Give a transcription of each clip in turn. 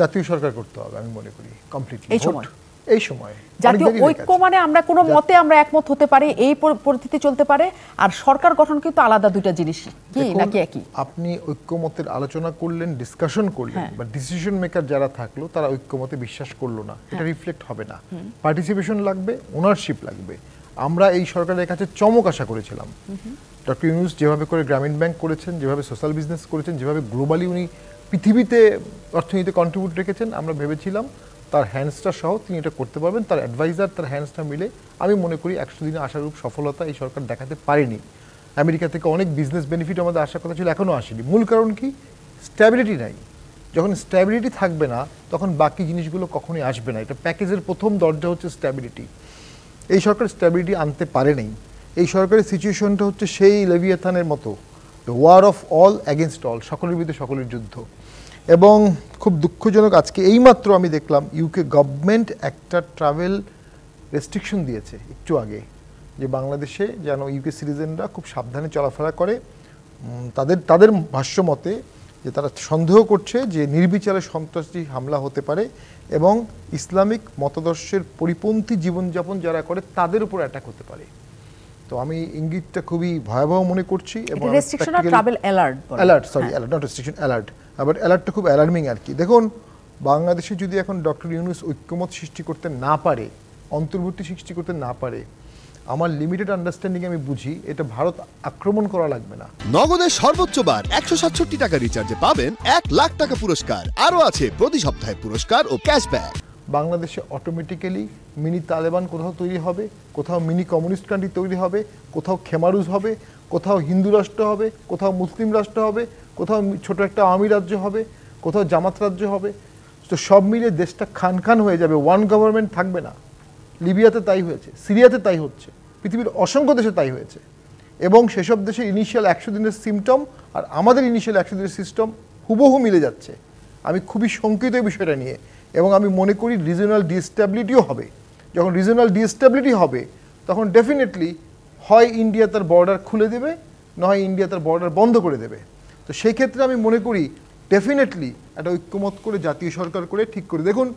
জাতীয় সরকার করতে হবে আমি মনে করি কমপ্লিটলি এই সময় জাতীয় ঐক্য মানে আমরা কোনো মতে আমরা একমত হতে পারি, এই পরিস্থিতি চলতে পারে, আর সরকার গঠন কিন্তু আলাদা দুইটা জিনিস, কি নাকি একই? আপনি ঐক্যমতের আলোচনা করলেন, ডিসকাশন করলেন, বা ডিসিশন মেকার যারা থাকলো তারা ঐক্যমতে বিশ্বাস করলো না, এটা রিফ্লেক্ট হবে না। পার্টিসিপেশন লাগবে, ওনারশিপ লাগবে। আমরা এই সরকারের কাছে চমক আশা করেছিলাম। ডক্টর ইউনূস যেভাবে করে গ্রামীণ ব্যাংক করেছেন, যেভাবে সোশ্যাল বিজনেস করেছেন, যেভাবে গ্লোবালি উনি পৃথিবীতে অর্থনীতিতে কন্ট্রিবিউট রেখেছেন, আমরা ভেবেছিলাম তার হ্যান্ডসটা সহ তিনি এটা করতে পারবেন। তার অ্যাডভাইজার, তার হ্যান্ডসটা মিলে আমি মনে করি 100 দিনে আশারূপ সফলতা এই সরকার দেখাতে পারেনি। আমেরিকা থেকে অনেক বিজনেস বেনিফিট আমাদের আসার কথা ছিল, এখনও আসেনি। মূল কারণ কি? স্ট্যাবিলিটি নাই। যখন স্ট্যাবিলিটি থাকবে না তখন বাকি জিনিসগুলো কখনোই আসবে না। এটা প্যাকেজের প্রথম দরজা হচ্ছে স্ট্যাবিলিটি। এই সরকার স্ট্যাবিলিটি আনতে পারে নাই। এই সরকারের সিচুয়েশনটা হচ্ছে সেই লেভিয়াথানের মতো, the war of all against all, সকলের বিরুদ্ধে সকলের যুদ্ধ। এবং খুব দুঃখজনক আজকে এইমাত্র আমি দেখলাম ইউকে গভর্নমেন্ট একটা ট্রাভেল রেস্ট্রিকশন দিয়েছে একটু আগে, যে বাংলাদেশে যেন ইউকে সিটিজেনরা খুব সাবধানে চলাফেরা করে। তাদের ভাষ্য মতে যে তারা সন্দেহ করছে যে নির্বিচারে সন্ত্রাসী হামলা হতে পারে এবং ইসলামিক মতাদর্শের পরিপন্থী জীবনযাপন যারা করে তাদের উপর অ্যাটাক হতে পারে। তো আমি ইঙ্গিতটা খুবই ভয়াবহ মনে করছি। এবং আবার অ্যালার্টটা খুব অ্যালার্মিং আর কি। দেখুন, বাংলাদেশে যদি এখন ডক্টর ইউনূস ঐক্যমত সৃষ্টি করতে না পারে, অন্তর্ভুক্তি সৃষ্টি করতে না পারে, আমার লিমিটেড আন্ডারস্ট্যান্ডিং আমি বুঝি এটা ভারত আক্রমণ করা লাগবে না। নগদের সর্বোচ্চ বার 167 টাকা রিচার্জে পাবেন 1 লাখ টাকা পুরস্কার। আরও আছে প্রতি সপ্তাহে পুরস্কার ও ক্যাশব্যাক। বাংলাদেশে অটোমেটিক্যালি মিনি তালেবান কোথাও তৈরি হবে, কোথাও মিনি কমিউনিস্ট কান্ট্রি তৈরি হবে, কোথাও খেমারুজ হবে, কোথাও হিন্দু রাষ্ট্র হবে, কোথাও মুসলিম রাষ্ট্র হবে, কোথাও ছোট একটা আওয়ামী রাজ্য হবে, কোথাও জামাত রাজ্য হবে। তো সব মিলিয়ে দেশটা খান খান হয়ে যাবে, ওয়ান গভর্নমেন্ট থাকবে না। লিবিয়াতে তাই হয়েছে, সিরিয়াতে তাই হচ্ছে, পৃথিবীর অসংখ্য দেশে তাই হয়েছে। এবং সেসব দেশের ইনিশিয়াল 100 দিনের সিমটম আর আমাদের ইনিশিয়াল 100 দিনের সিস্টেম হুবহু মিলে যাচ্ছে। আমি খুবই শঙ্কিত এই বিষয়টা নিয়ে। এবং আমি মনে করি রিজনাল ডিস্টেবিলিটিও হবে। যখন রিজনাল ডিস্টেবিলিটি হবে তখন ডেফিনেটলি হয় ইন্ডিয়া তার বর্ডার খুলে দেবে, নয় ইন্ডিয়া তার বর্ডার বন্ধ করে দেবে। তো সেই ক্ষেত্রে আমি মনে করি ডেফিনেটলি একটা ঐক্যমত করে জাতীয় সরকার করে ঠিক করে। দেখুন,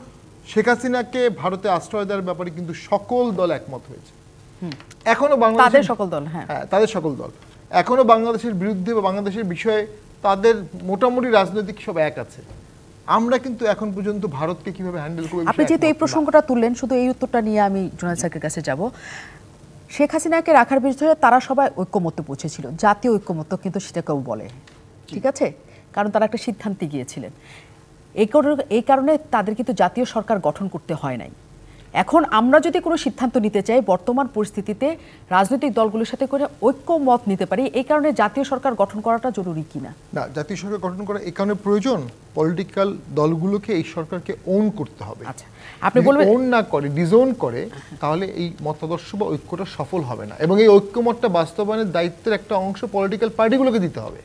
শেখ হাসিনাকে ভারতে আশ্রয় দেওয়ার ব্যাপারে কিন্তু সকল দল একমত হয়েছে। এখনো বাংলাদেশের সকল দল, হ্যাঁ তাদের সকল দল এখনো বাংলাদেশের বিরুদ্ধে বা বাংলাদেশের বিষয়ে তাদের মোটামুটি রাজনৈতিক সব এক আছে। আমরা কিন্তু এখন পর্যন্ত ভারতকে কিভাবে হ্যান্ডেল করব। আপনি যেহেতু এই প্রসঙ্গটা তুললেন, শুধু এই উত্তরটা নিয়ে আমি জোনায়েদ স্যারের কাছে যাব। শেখ হাসিনাকে রাখার বিষয়ে তারা সবাই ঐক্যমত্যে পৌঁছেছিল, জাতীয় ঐক্যমত্য কিন্তু সেটাকেও বলে, ঠিক আছে, কারণ তারা একটা সিদ্ধান্তে গিয়েছিলেন। এই কারণে তাদের কিন্তু জাতীয় সরকার গঠন করতে হয় নাই। এখন আমরা যদি কোনো সিদ্ধান্ত নিতে চাই বর্তমান পরিস্থিতিতে রাজনৈতিক দলগুলোর সাথে করে ঐক্যমত নিতে পারি, এই কারণে জাতীয় সরকার গঠন করাটা জরুরি কিনা? না, জাতীয় সরকার গঠন করা এই কারণে প্রয়োজন, পলিটিক্যাল দলগুলোকে এই সরকারকে ওন করতে হবে। আচ্ছা, আপনি বলবেন ওন না করে ডিজোন করে তাহলে এই মতাদর্শ বা ঐক্যটা সফল হবে না। এবং এই ঐক্যমতটা বাস্তবায়নের দায়িত্বের একটা অংশ পলিটিক্যাল পার্টিগুলোকে দিতে হবে।